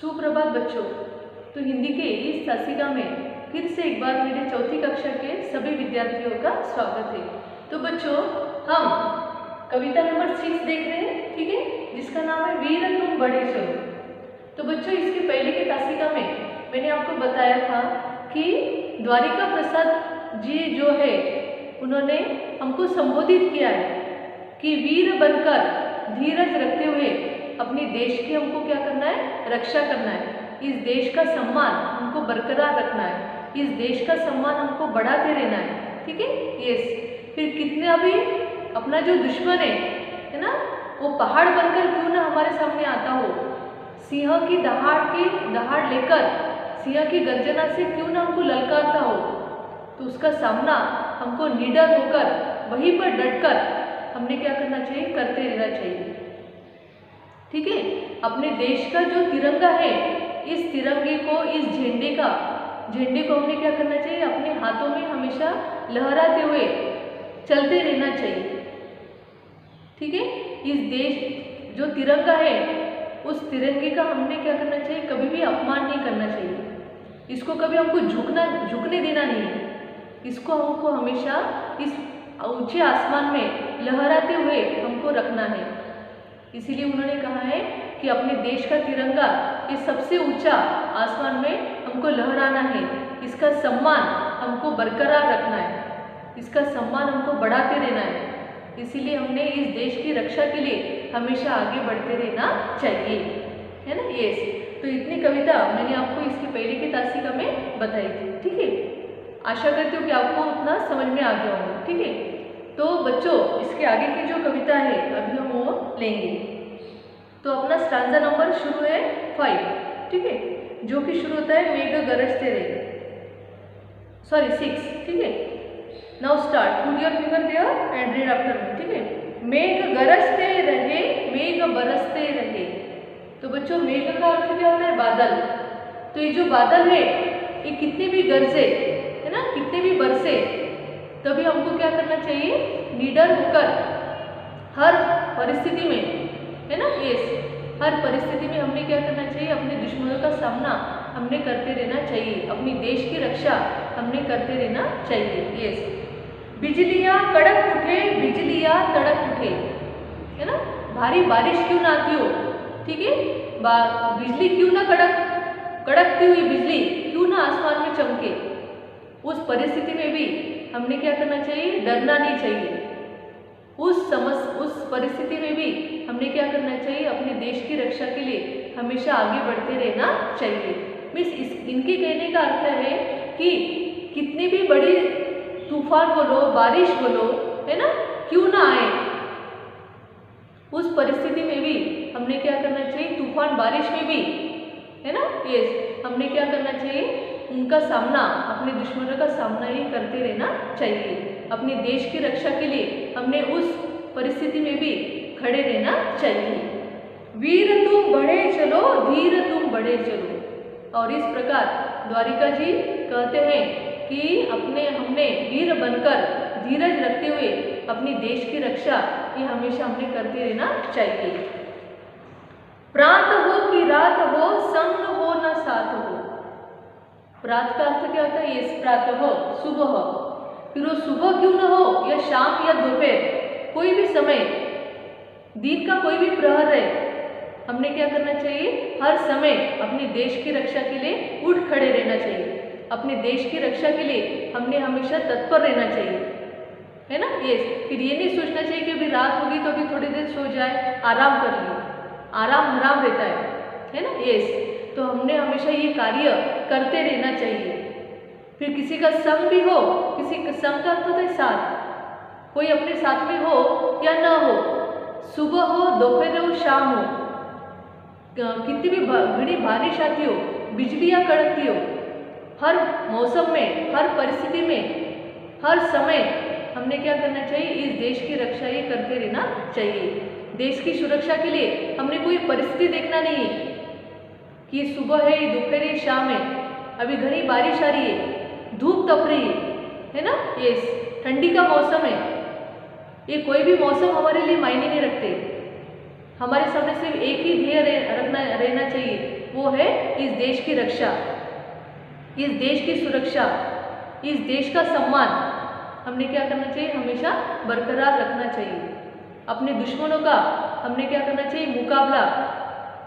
सुप्रभात बच्चों। तो हिंदी के इस तासिका में फिर से एक बार मेरे चौथी कक्षा के सभी विद्यार्थियों का स्वागत है। तो बच्चों, हम कविता नंबर 6 देख रहे हैं, ठीक है, जिसका नाम है वीर तुम बड़े चलो। तो बच्चों, इसके पहले के तासिका में मैंने आपको बताया था कि द्वारिका प्रसाद जी जो है उन्होंने हमको संबोधित किया है कि वीर बनकर धीरज रखते हुए अपने देश की हमको क्या करना है, रक्षा करना है। इस देश का सम्मान हमको बरकरार रखना है, इस देश का सम्मान हमको बढ़ाते रहना है, ठीक है। यस, फिर कितना भी अपना जो दुश्मन है ना, वो पहाड़ बनकर क्यों ना हमारे सामने आता हो, सिंह की दहाड़ लेकर, सिंह की गर्जना से क्यों ना हमको ललकारता हो, तो उसका सामना हमको निडर होकर वहीं पर डटकर हमने क्या करना चाहिए, करते रहना चाहिए, ठीक है। अपने देश का जो तिरंगा है, इस तिरंगे को, इस झंडे को हमने क्या करना चाहिए, अपने हाथों में हमेशा लहराते हुए चलते रहना चाहिए, ठीक है। इस देश जो तिरंगा है, उस तिरंगे का हमने क्या करना चाहिए, कभी भी अपमान नहीं करना चाहिए, इसको कभी हमको झुकने देना नहीं है, इसको हमको हमेशा इस ऊंचे आसमान में लहराते हुए हमको रखना है। इसीलिए उन्होंने कहा है कि अपने देश का तिरंगा ये सबसे ऊंचा आसमान में हमको लहराना है, इसका सम्मान हमको बरकरार रखना है, इसका सम्मान हमको बढ़ाते रहना है। इसीलिए हमने इस देश की रक्षा के लिए हमेशा आगे बढ़ते रहना चाहिए, है ना। यस, तो इतनी कविता मैंने आपको इसके पहले की तासिका में बताई थी, ठीक है। आशा करती हूँ कि आपको उतना समझ में आ गया होगा, ठीक है। तो बच्चों, इसके आगे की जो कविता है अभी हम वो लेंगे। तो अपना स्टांजा नंबर शुरू है 5, ठीक है, जो कि शुरू होता है मेघ गरजते रहे, 6, ठीक है। Now start, put your finger there and read after me, ठीक है। मेघ गरजते रहे, मेघ बरसते रहे। तो बच्चों, मेघ का अर्थ क्या होता है, बादल। तो ये जो बादल है, ये कितने भी गरजे, है ना, कितने भी बरसे, तभी हमको क्या करना चाहिए, निडर होकर हर परिस्थिति में, है ना, यस, हर परिस्थिति में हमने क्या करना चाहिए, अपने दुश्मनों का सामना हमने करते रहना चाहिए, अपनी देश की रक्षा हमने करते रहना चाहिए। यस, बिजलियां कड़क उठे, बिजलियां तड़क उठे, है ना, भारी बारिश क्यों ना आती हो, ठीक है, बिजली क्यों ना कड़कती हुई बिजली क्यों ना आसमान में चमके, उस परिस्थिति में भी हमने क्या करना चाहिए, डरना नहीं चाहिए। उस परिस्थिति में भी हमने क्या करना चाहिए, अपने देश की रक्षा के लिए हमेशा आगे बढ़ते रहना चाहिए। इनके कहने का अर्थ है कि कितनी भी बड़ी तूफान बोलो, बारिश बोलो, है ना, क्यों ना आए, उस परिस्थिति में भी हमने क्या करना चाहिए, तूफान बारिश में भी, है ना, यस, हमने क्या करना चाहिए, उनका सामना, अपने दुश्मनों का सामना ही करते रहना चाहिए। अपने देश की रक्षा के लिए हमने उस परिस्थिति में भी खड़े रहना चाहिए। वीर तुम बढ़े चलो, धीर तुम बढ़े चलो। और इस प्रकार द्वारिका जी कहते हैं कि हमने वीर बनकर धीरज रखते हुए अपनी देश की रक्षा ये हमेशा हमने करते रहना चाहिए। प्रात हो कि रात हो, संग हो न साथ हो। प्रात का अर्थ क्या होता है, ये प्रातः हो, सुबह। फिर वो सुबह क्यों ना हो, या शाम या दोपहर, कोई भी समय, दिन का कोई भी प्रहर है, हमने क्या करना चाहिए, हर समय अपने देश की रक्षा के लिए उठ खड़े रहना चाहिए, अपने देश की रक्षा के लिए हमने हमेशा तत्पर रहना चाहिए, है ना। यस, फिर ये नहीं सोचना चाहिए कि अभी रात होगी तो अभी थोड़ी देर सो जाए, आराम कर लिए, आराम हराम रहता है ना। यस, तो हमने हमेशा ये कार्य करते रहना चाहिए। फिर किसी का संग भी हो, किसी का संग का अर्थ होता है साथ, कोई अपने साथ में हो या ना हो, सुबह हो, दोपहर हो, शाम हो, कितनी भी घड़ी बारिश आती हो, बिजलियां कड़कती हो, हर मौसम में, हर परिस्थिति में, हर समय हमने क्या करना चाहिए, इस देश की रक्षा ये करते रहना चाहिए। देश की सुरक्षा के लिए हमने कोई परिस्थिति देखना नहीं है कि सुबह है, दोपहर है, शाम है, अभी घनी बारिश आ रही है, धूप तप रही है ना, ये ठंडी का मौसम है, ये कोई भी मौसम हमारे लिए मायने नहीं रखते। हमारे सामने सिर्फ एक ही ध्येय रहना चाहिए वो है इस देश की रक्षा, इस देश की सुरक्षा, इस देश का सम्मान हमने क्या करना चाहिए, हमेशा बरकरार रखना चाहिए। अपने दुश्मनों का हमने क्या करना चाहिए, मुकाबला।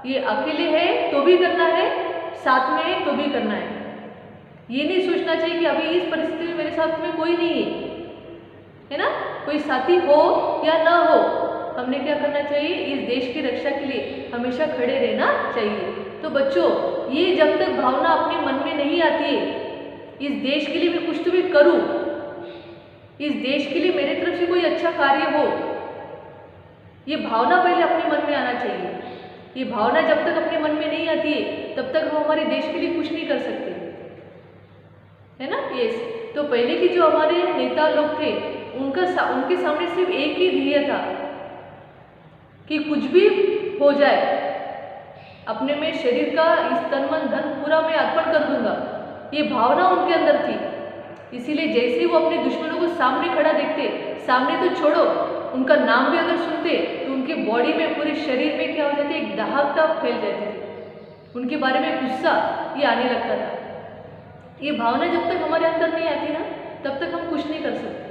ये अकेले है तो भी करना है, साथ में है तो भी करना है। ये नहीं सोचना चाहिए कि अभी इस परिस्थिति में मेरे साथ में कोई नहीं है ना, कोई साथी हो या ना हो, हमने क्या करना चाहिए, इस देश की रक्षा के लिए हमेशा खड़े रहना चाहिए। तो बच्चों, ये जब तक भावना अपने मन में नहीं आती है, इस देश के लिए मैं कुछ तो भी करूं, इस देश के लिए मेरे तरफ से कोई अच्छा कार्य हो, ये भावना पहले अपने मन में आना चाहिए। ये भावना जब तक अपने मन में नहीं आती है, तब तक हम हमारे देश के लिए कुछ नहीं कर सकते, है ना। यस, तो पहले के जो हमारे नेता लोग थे, उनके सामने सिर्फ एक ही ध्येय था कि कुछ भी हो जाए, अपने में शरीर का इस तन मन धन पूरा मैं अर्पण कर दूंगा, ये भावना उनके अंदर थी। इसीलिए जैसे ही वो अपने दुश्मनों को सामने खड़ा देखते, सामने तो छोड़ो, उनका नाम भी अगर सुनते तो उनके बॉडी में, पूरे शरीर में क्या हो जाते, एक दाहकता फैल जाती थी, उनके बारे में गुस्सा ये आने लगता था। ये भावना जब तक हमारे अंदर नहीं आती ना, तब तक हम कुछ नहीं कर सकते,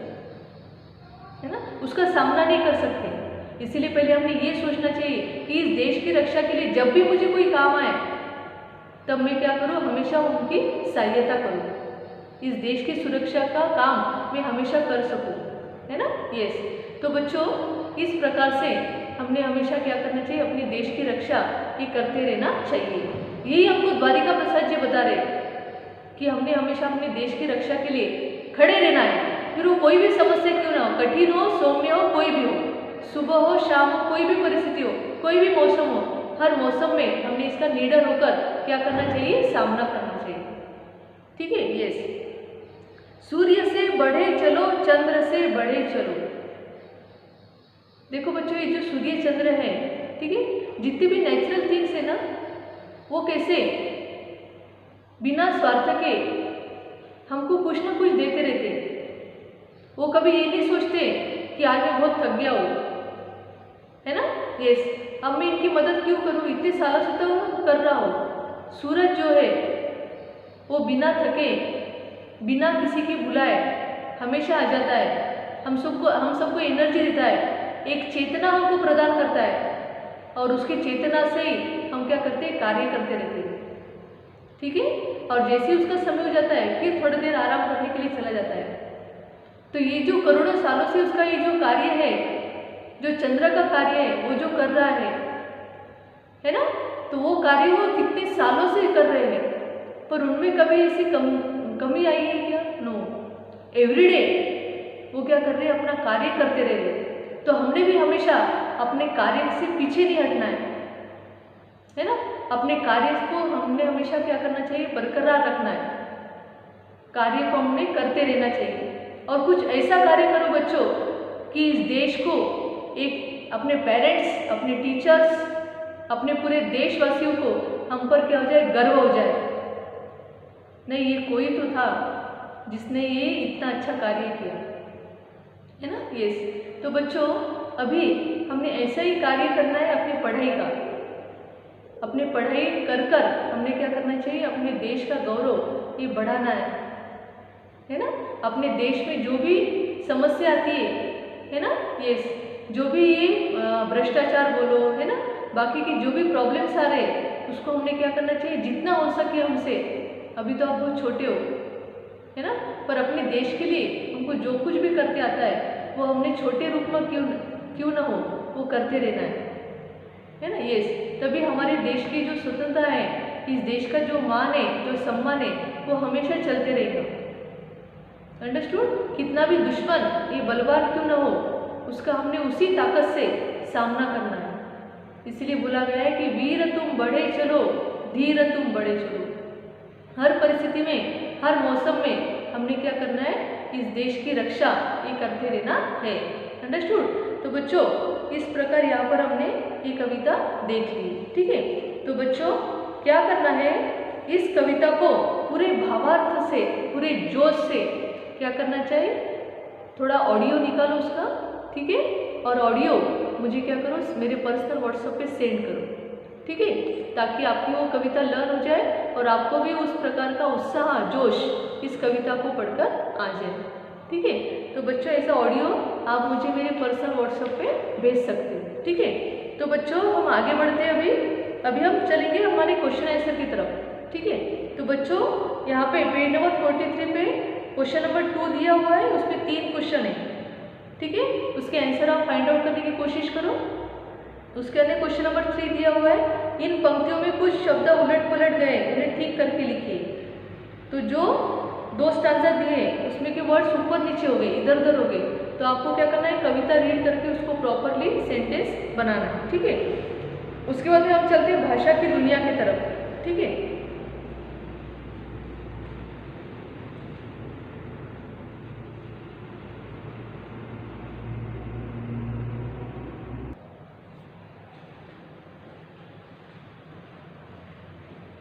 है ना, उसका सामना नहीं कर सकते। इसीलिए पहले हमें ये सोचना चाहिए कि इस देश की रक्षा के लिए जब भी मुझे कोई काम आए, तब मैं क्या करूँ, हमेशा उनकी सहायता करूँ, इस देश की सुरक्षा का काम मैं हमेशा कर सकूँ, है ना। यस, तो बच्चों, इस प्रकार से हमने हमेशा क्या करना चाहिए, अपने देश की रक्षा ये करते रहना चाहिए। यही हमको द्वारिका प्रसाद जी बता रहे कि हमने हमेशा अपने देश की रक्षा के लिए खड़े रहना है, फिर वो कोई भी समस्या क्यों ना हो, कठिन हो, सौम्य हो, कोई भी हो, सुबह हो, शाम हो, कोई भी परिस्थिति हो, कोई भी मौसम हो, हर मौसम में हमने इसका निडर होकर क्या करना चाहिए, सामना करना चाहिए। ठीक है। यस, सूर्य से बढ़े चलो, चंद्र से बढ़े चलो। देखो बच्चों, ये जो सूर्य चंद्र है, ठीक है, जितने भी नेचुरल थिंग्स है ना, वो कैसे बिना स्वार्थ के हमको कुछ ना कुछ देते रहते। वो कभी ये नहीं सोचते कि आज मैं बहुत थक गया हूँ, है ना। यस, अब मैं इनकी मदद क्यों करूँ, इतने सालों से तो कर रहा हूँ। सूरज जो है वो बिना थके, बिना किसी के बुलाए हमेशा आ जाता है, हम सबको एनर्जी देता है, एक चेतना हमको प्रदान करता है, और उसकी चेतना से ही हम क्या करते हैं, कार्य करते रहते हैं। ठीक है। और जैसे ही उसका समय हो जाता है, फिर थोड़ी देर आराम करने के लिए चला जाता है। तो ये जो करोड़ों सालों से उसका ये जो कार्य है, जो चंद्र का कार्य है, वो जो कर रहा है ना, तो वो कार्य वो कितने सालों से कर रहे हैं, पर उनमें कभी ऐसी कमी आई है क्या? नो, एवरीडे वो क्या कर रहे हैं, अपना कार्य करते रह रहे हैं। तो हमने भी हमेशा अपने कार्य से पीछे नहीं हटना है ना। अपने कार्य को हमने हमेशा क्या करना चाहिए, बरकरार रखना है, कार्य को हमने करते रहना चाहिए। और कुछ ऐसा कार्य करो बच्चों कि इस देश को, एक अपने पेरेंट्स, अपने टीचर्स, अपने पूरे देशवासियों को हम पर क्या हो जाए, गर्व हो जाए, नहीं ये कोई तो था जिसने ये इतना अच्छा कार्य किया, है ना। यस, तो बच्चों, अभी हमने ऐसा ही कार्य करना है अपनी पढ़ाई का। अपने पढ़ाई कर कर हमने क्या करना चाहिए, अपने देश का गौरव ये बढ़ाना है ना। अपने देश में जो भी समस्या आती है ना, यस, जो भी ये भ्रष्टाचार बोलो, है ना, बाकी की जो भी प्रॉब्लम्स आ रहे हैं, उसको हमने क्या करना चाहिए, जितना हो सके हमसे। अभी तो आप बहुत छोटे हो, है ना, पर अपने देश के लिए हमको जो कुछ भी करते आता है, वो हमने छोटे रूप में क्यों ना हो, वो करते रहना है ना। यस, तभी हमारे देश की जो स्वतंत्रता है, इस देश का जो मान है, जो सम्मान है, वो हमेशा चलते रहेगा। अंडरस्टूड? कितना भी दुश्मन ये बलवान क्यों ना हो, उसका हमने उसी ताकत से सामना करना है। इसलिए बोला गया है कि वीर तुम बढ़े चलो, धीर तुम बढ़े चलो। हर परिस्थिति में, हर मौसम में हमने क्या करना है, इस देश की रक्षा ये करते रहना है। अंडरस्टूड? तो बच्चों, इस प्रकार यहाँ पर हमने ये कविता देख ली। ठीक है, तो बच्चों क्या करना है, इस कविता को पूरे भावार्थ से, पूरे जोश से क्या करना चाहिए, थोड़ा ऑडियो निकालो उसका, ठीक है, और ऑडियो मुझे क्या करो, मेरे पर्सनल व्हाट्सएप पे सेंड करो। ठीक है, ताकि आपकी वो कविता लर्न हो जाए और आपको भी उस प्रकार का उत्साह, जोश इस कविता को पढ़कर आ जाए। ठीक है, तो बच्चों ऐसा ऑडियो आप मुझे मेरे पर्सनल व्हाट्सएप पे भेज सकते हो। ठीक है, तो बच्चों हम आगे बढ़ते हैं। अभी हम चलेंगे हमारे क्वेश्चन आंसर की तरफ। ठीक है, तो बच्चों यहाँ पे पेज नंबर 43 पे क्वेश्चन नंबर 2 दिया हुआ है, उसमें 3 क्वेश्चन है। ठीक है, उसके आंसर आप फाइंड आउट करने की कोशिश करो। उसके अंदर क्वेश्चन नंबर 3 दिया हुआ है, इन पंक्तियों में कुछ शब्द उलट पलट गए, उन्हें ठीक करके लिखिए। तो जो 2 स्टांजा दिए उसमें के वर्ड्स ऊपर नीचे हो गए, इधर उधर हो गए, तो आपको क्या करना है, कविता रीड करके उसको प्रॉपरली सेंटेंस बनाना है। ठीक है, उसके बाद हम चलते हैं भाषा की दुनिया की तरफ। ठीक है,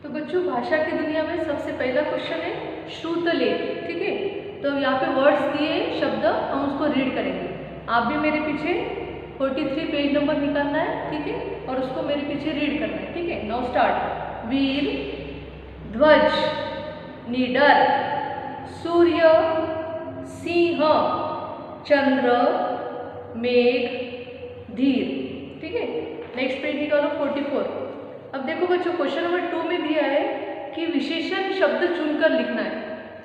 तो बच्चों भाषा की दुनिया में सबसे पहला क्वेश्चन है श्रुतले। ठीक है, तो यहाँ पे वर्ड्स दिए, शब्द, हम उसको रीड करेंगे। आप भी मेरे पीछे 43 पेज नंबर निकालना है। ठीक है, और उसको मेरे पीछे रीड करना है। ठीक है, नाउ स्टार्ट। वीर, ध्वज, निडर, सूर्य, सिंह, चंद्र, मेघ, धीर। ठीक है, नेक्स्ट पेज निकालो 44। अब देखो बच्चों क्वेश्चन नंबर 2 में दिया है कि विशेषण शब्द चुनकर लिखना है।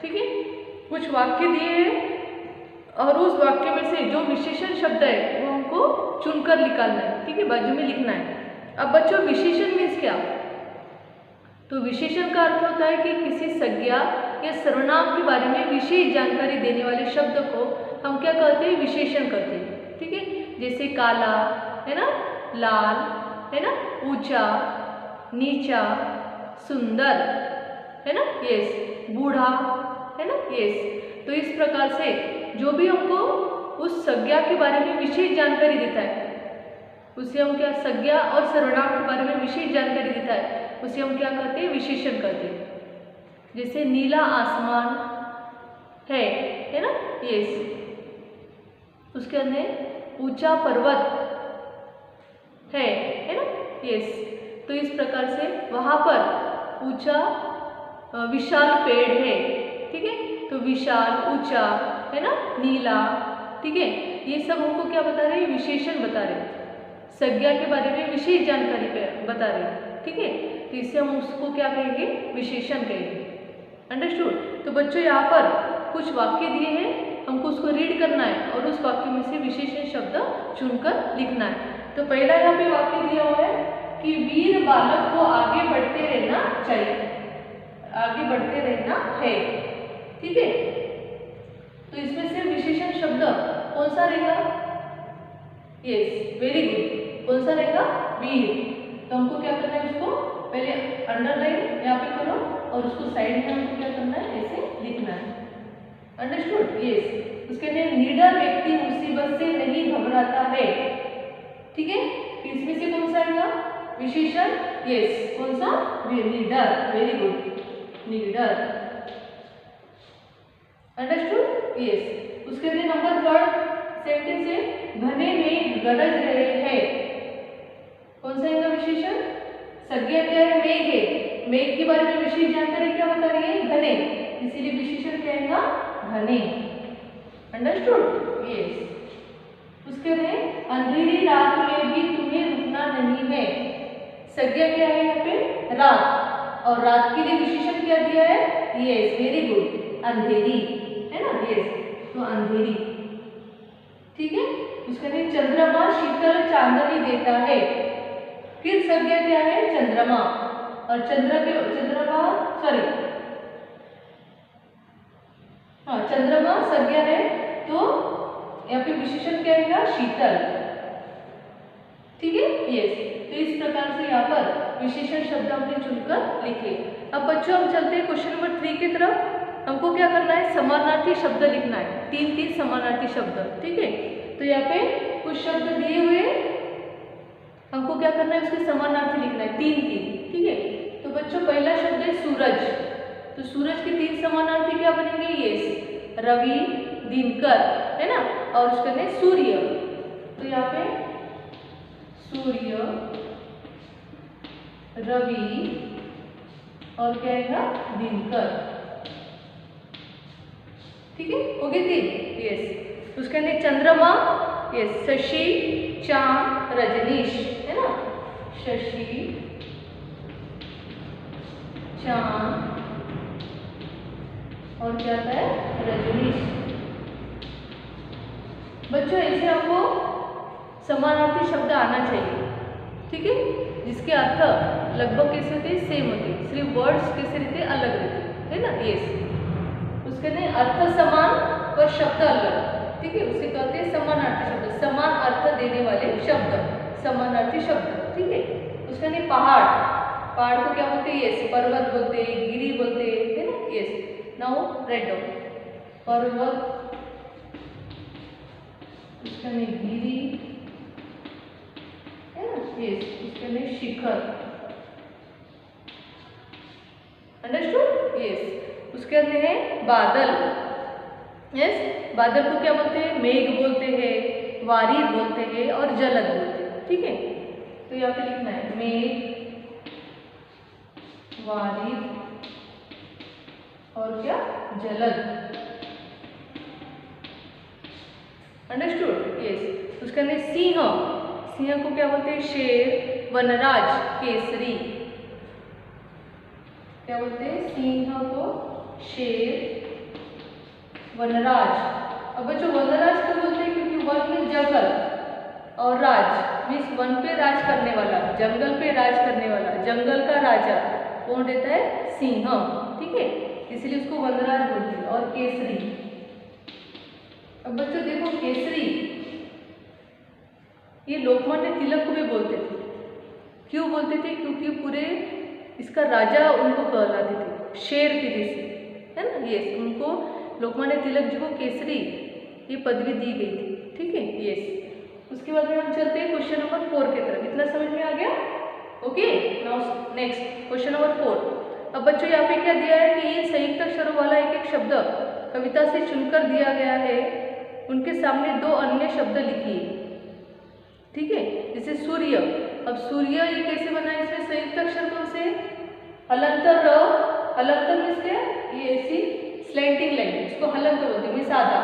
ठीक है, कुछ वाक्य दिए हैं और उस वाक्य में से जो विशेषण शब्द है वो हमको चुनकर निकालना है। ठीक है, बाजू में लिखना है। अब बच्चों विशेषण मीन्स क्या? तो विशेषण का अर्थ होता है कि किसी संज्ञा या सर्वनाम के बारे में विशेष जानकारी देने वाले शब्द को हम क्या कहते हैं, विशेषण कहते हैं। ठीक है, जैसे काला है ना, लाल है ना, ऊंचा, नीचा, सुंदर है ना, यस, बूढ़ा है ना, यस। तो इस प्रकार से जो भी हमको उस संज्ञा के बारे में विशेष जानकारी देता है उसे हम क्या, संज्ञा और सर्वनाम के बारे में विशेष जानकारी देता है उसे हम क्या कहते हैं, विशेषण कहते हैं। जैसे नीला आसमान है ना, यस। उसके अंदर ऊंचा पर्वत है ना, यस। तो इस प्रकार से वहाँ पर ऊंचा विशाल पेड़ है। ठीक है, तो विशाल, ऊंचा है ना, नीला। ठीक है, ये सब हमको क्या बता रहे हैं, विशेषण बता रहे हैं, संज्ञा के बारे में विशेष जानकारी बता रहे हैं। ठीक है, तो इससे हम उसको क्या कहेंगे, विशेषण कहेंगे। अंडरस्टूड? तो बच्चों यहाँ पर कुछ वाक्य दिए हैं, हमको उसको रीड करना है और उस वाक्य में से विशेषण शब्द चुनकर लिखना है। तो पहला यहाँ पे वाक्य दिया हुआ है कि वीर बालक को आगे बढ़ते रहना चाहिए, आगे बढ़ते रहना है। ठीक है, तो इसमें से विशेषण शब्द कौन सा रहेगा, यस, वेरी गुड, कौन सा रहेगा, वीर। तो हमको क्या करना है, उसको पहले अंडरलाइन यहाँ पे करो और उसको साइड में हमको क्या करना है, ऐसे लिखना है। अंडरस्टूड? यस। उसके लिए निडर व्यक्ति मुसीबत से नहीं घबराता है। ठीक है, इसमें से कौन सा आएगा, विशेषण, यस, कौन सा, निडर, वेरी गुड, निडर। अंडरस्टूड? यस। उसके लिए नंबर 3 सेंटेंस है, घने में गरज रहे हैं। कौन सा आएगा विशेषण, संज्ञा क्या है, मेघ है, मेघ के बारे में विशेष जानकारी क्या बता रही है, घने, इसीलिए विशेषण क्या आएगा, घने। अंडरस्टूड? यस। उसके लिए अंधेरी रात में भी तुम्हें रुकना नहीं है, संज्ञा क्या है यहाँ पे, रात, और रात के लिए विशेषण क्या दिया है, यस, वेरी गुड, अंधेरी है ना, यस, तो अंधेरी। ठीक है, उसके लिए चंद्रमा शीतल चांदनी देता है, फिर संज्ञा क्या है, चंद्रमा, और चंद्रमा संज्ञा है, तो यहाँ पे विशेषण क्या आएगा, शीतल। ठीक है, यस। तो इस प्रकार से यहाँ पर विशेषण शब्द हमने चुनकर लिखे। अब बच्चों हम चलते हैं क्वेश्चन नंबर 3 की तरफ। हमको क्या करना है, समानार्थी शब्द लिखना है, 3 समानार्थी शब्द। ठीक है, तो यहाँ पे कुछ शब्द दिए हुए, हमको क्या करना है, उसके समानार्थी लिखना है, 3। ठीक है, तो बच्चों पहला शब्द है सूरज, तो सूरज के 3 समानार्थी क्या बनेंगे, यस, रवि, दिनकर है ना, और उसके लिए सूर्य। तो यहाँ पे सूर्य, रवि और क्या आएगा दिनकर। ठीक है, हो गई थी। यस, उसके अंदर चंद्रमा, यस, शशि, चांद, रजनीश, है ना, शशि, चांद और क्या आता है रजनीश। बच्चों ऐसे आपको समानार्थी शब्द आना चाहिए, ठीक है, जिसके अर्थ लगभग कैसे होते हैं, सेम होते हैं, सिर्फ वर्ड्स कैसे रहते हैं, अलग रहते हैं, है ना। यस, उसके नहीं अर्थ समान पर शब्द अलग, ठीक है, उसे कहते हैं समानार्थी शब्द, समान अर्थ देने वाले शब्द, समानार्थी शब्द। ठीक है, उसका नहीं पहाड़, पहाड़ को क्या बोलते हैं, यस, पर्वत बोलते हैं, गिरी बोलते हैं, है ना। यस, नाउ राइट डाउन, पर्वत, उसका नहीं गिरी, है ना। यस, उसका नहीं शिखर, अंडरस्टूड। यस, उसके अंदर है बादल। यस, बादल को क्या बोलते हैं, मेघ बोलते हैं, वारिद बोलते हैं और जलद बोलते हैं। ठीक है, तो यहाँ पे लिखना है मेघ, वारिद और क्या जलद, अंडरस्टूड। यस, उसके अंदर सिंह, सिंह को क्या बोलते हैं, शेर, वनराज, केसरी, क्या बोलते हैं, सिंह को शेर, वनराज। अब बच्चों वनराज क्यों बोलते हैं, क्योंकि वन मीन्स जंगल और राज मीन्स वन पे राज करने वाला, जंगल पे राज करने वाला, जंगल का राजा कौन रहता है, सिंह। ठीक है, इसलिए उसको वनराज बोलते हैं। और केसरी, अब बच्चों देखो केसरी ये लोकमान्य तिलक को भी बोलते थे। क्यों बोलते थे, क्योंकि पूरे इसका राजा उनको कहलाते थे, शेर के जैसे, है ना। यस, उनको लोकमान्य तिलक जी को केसरी ये पदवी दी गई थी। ठीक है, यस, उसके बाद में हम चलते हैं क्वेश्चन नंबर 4 की तरफ। इतना समझ में आ गया? Okay, now next question number 4। अब बच्चों यहाँ पे क्या दिया है कि ये संयुक्त अक्षरों वाला एक एक शब्द कविता से चुनकर दिया गया है, उनके सामने दो अन्य शब्द लिखिए। ठीक है, जैसे सूर्य, अब सूर्य ये कैसे बना है, इसमें संयुक्त अक्षर कौन से, हलंत र, हलंत मीन्स क्या, ये ऐसी स्लैंटिंग लाइन, इसको हलंत बोलते हैं, मीन्स आधा,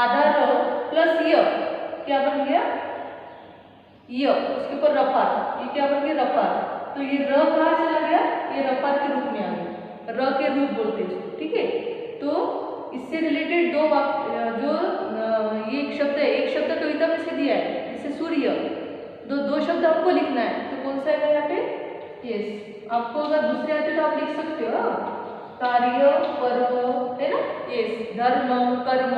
आधा र प्लस य, क्या बन गया य, उसके ऊपर रफार, ये क्या बन गया रफार। तो ये र कहाँ चला गया, ये रफार के रूप में आ गया, र के रूप बोलते हैं इसको। ठीक है, तो इससे रिलेटेड दो वाक्य जो ये एक शब्द है, एक शब्द कविता में से दिया है, जैसे सूर्य, दो शब्द आपको लिखना है, तो कौन सा है यहाँ पे, यस, आपको अगर दूसरे आते तो आप लिख सकते हो, कार्य, पर्व, है ना। यस, धर्म, कर्म,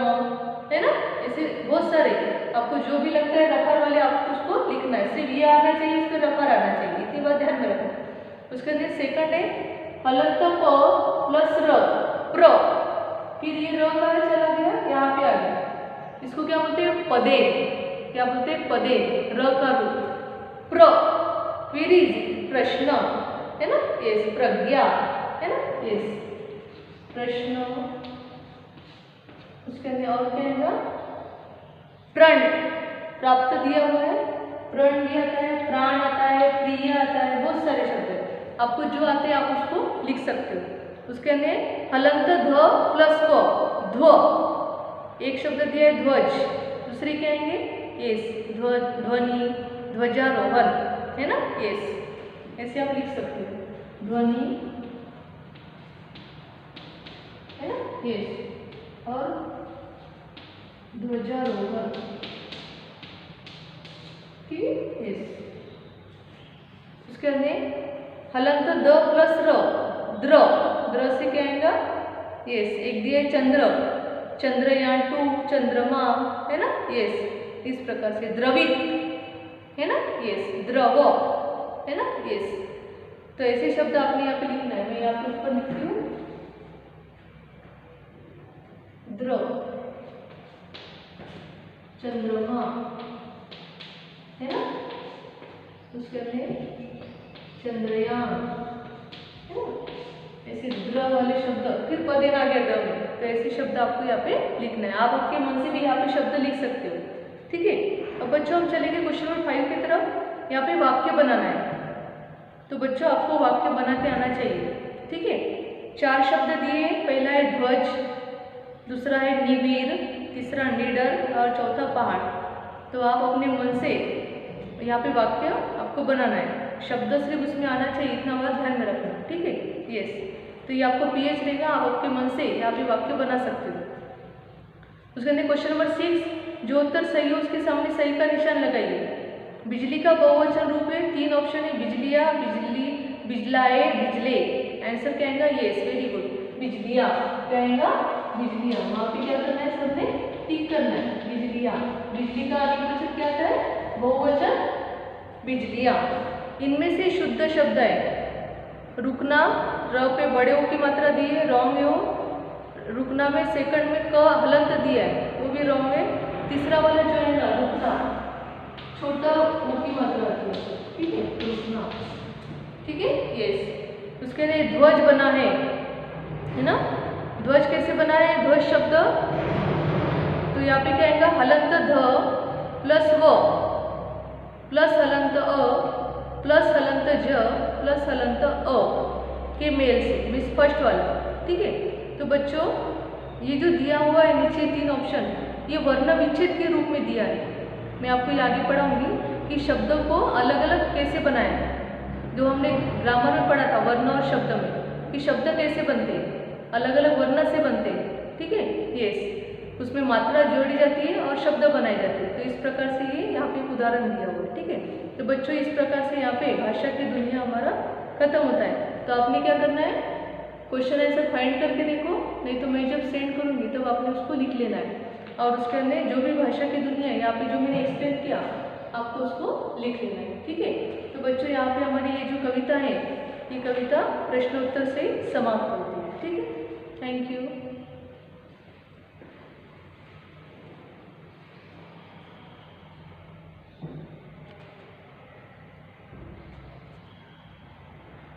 है ना, ऐसे बहुत सारे आपको जो भी लगता है रफार वाले आपको उसको लिखना है, सिर्फ ये आना चाहिए, इस पर रफार आना चाहिए, इतनी बात ध्यान में रखना। उसके अंदर सेकंड है हलंत प प्लस र, प्र, फिर ये र कहाँ चला गया, यहाँ पे आ गया, इसको क्या बोलते हैं पदे, क्या बोलते हैं पदे, र का रूप, प्र, फिर प्रश्न, है ना। यस, प्रज्ञा, है ना। यस, प्रश्न, उसके अंदर और क्या है, प्रण, प्राप्त दिया हुआ है, प्रण भी आता है, प्राण आता है, प्रिय आता है, बहुत सारे शब्द है, आपको जो आते हैं आप उसको लिख सकते हो। उसके अंदर हलंत ध प्लस व, ध्व, एक शब्द दिया है ध्वज, दूसरे क्या आएंगे, यस, ध्वनि, ध्वजारोहण, है ना। यस, ऐसे आप लिख सकते हो, ध्वनि, है ना। यस, और ध्वजारोहण, ठीक है। यस, उसके अंदर हलंत द प्लस र, द्र, द्र से क्या आएगा, यस, एक दिया है चंद्र, चंद्रयान 2, चंद्रमा, है ना। यस, इस प्रकार से द्रवित, है ना। यस, द्रव, है ना। यस, तो ऐसे शब्द आपने यहाँ पे लिखना है, मैं यहाँ पे ऊपर लिखती हूँ, द्रव, चंद्रमा, है ना, उसके अंदर चंद्रयान, है ना, ऐसे द्र वाले शब्द, फिर पदे आ गया द्र में, तो ऐसे शब्द आपको यहाँ पे लिखना है, आप आपके मन से भी यहाँ पे शब्द लिख सकते हो। ठीक है, अब बच्चों हम चलेंगे क्वेश्चन नंबर 5 की तरफ। यहाँ पे वाक्य बनाना है, तो बच्चों आपको वाक्य बना के आना चाहिए, ठीक है। 4 शब्द दिए, पहला है ध्वज, दूसरा है निवीर, तीसरा निडर और चौथा पहाड़। तो आप अपने मन से यहाँ पे वाक्य आपको बनाना है, शब्द सिर्फ उसमें आना चाहिए, इतना बात ध्यान में रखना, ठीक है। यस, तो ये आपको पीएच रहेगा, आप आपके मन से यहाँ पे वाक्य बना सकते हो। उसके अंदर क्वेश्चन नंबर 6, जो उत्तर सही हो उसके सामने सही का निशान लगाइए। बिजली का बहुवचन रूप है, 3 ऑप्शन है, बिजलिया, बिजली, बिजलाए, बिजले। आंसर क्या आएगा? यस, वेरी गुड, बिजलिया। क्या आएगा? बिजलिया। वहाँ पे क्या करना है, सबने टिक करना है, बिजलिया। बिजली का बहुवचन क्या आता है? बहुवचन बिजलिया। इनमें से शुद्ध शब्द है रुकना, र पे बड़े ओ की मात्रा दी है, रॉन्ग है वो। रुकना में सेकंड में क हलंत दिया है, वो भी रॉन्ग है। तीसरा वाला जो है ना रुकना, छोटा ओ की मात्रा दी है, ठीक है, रुकना, ठीक है। यस, उसके लिए ध्वज बना है ना। ध्वज कैसे बना है? ध्वज शब्द तो यहाँ पे क्या आएगा? हलंत ध प्लस व प्लस हलंत अ प्लस हलंत ज प्लस हलंत अ के मेल से, मीन्स फर्स्ट वाला, ठीक है। तो बच्चों ये जो दिया हुआ है नीचे 3 ऑप्शन, ये वर्ण विच्छेद के रूप में दिया है। मैं आपको ये आगे पढ़ाऊंगी कि शब्दों को अलग अलग कैसे बनाएं, जो हमने ग्रामर में पढ़ा था वर्ण और शब्द में, कि शब्द कैसे बनते हैं, अलग अलग वर्ण से बनते हैं, ठीक है। यस, उसमें मात्रा जोड़ी जाती है और शब्द बनाए जाते हैं। तो इस प्रकार से ये यहाँ पे एक उदाहरण दिया हुआ है, ठीक है। तो बच्चों इस प्रकार से यहाँ पे भाषा की दुनिया हमारा खत्म होता है। तो आपने क्या करना है, क्वेश्चन आंसर फाइंड करके देखो, नहीं तो मैं जब सेंड करूँगी तब आपने उसको लिख लेना है, और उसके अंदर जो भी भाषा की दुनिया है यहाँ पे जो मैंने एक्सप्लेन किया आपको उसको लिख लेना है, ठीक है। तो बच्चों यहाँ पे हमारी ये जो कविता है, ये कविता प्रश्नोत्तर से समाप्त होती है, ठीक है। Thank you.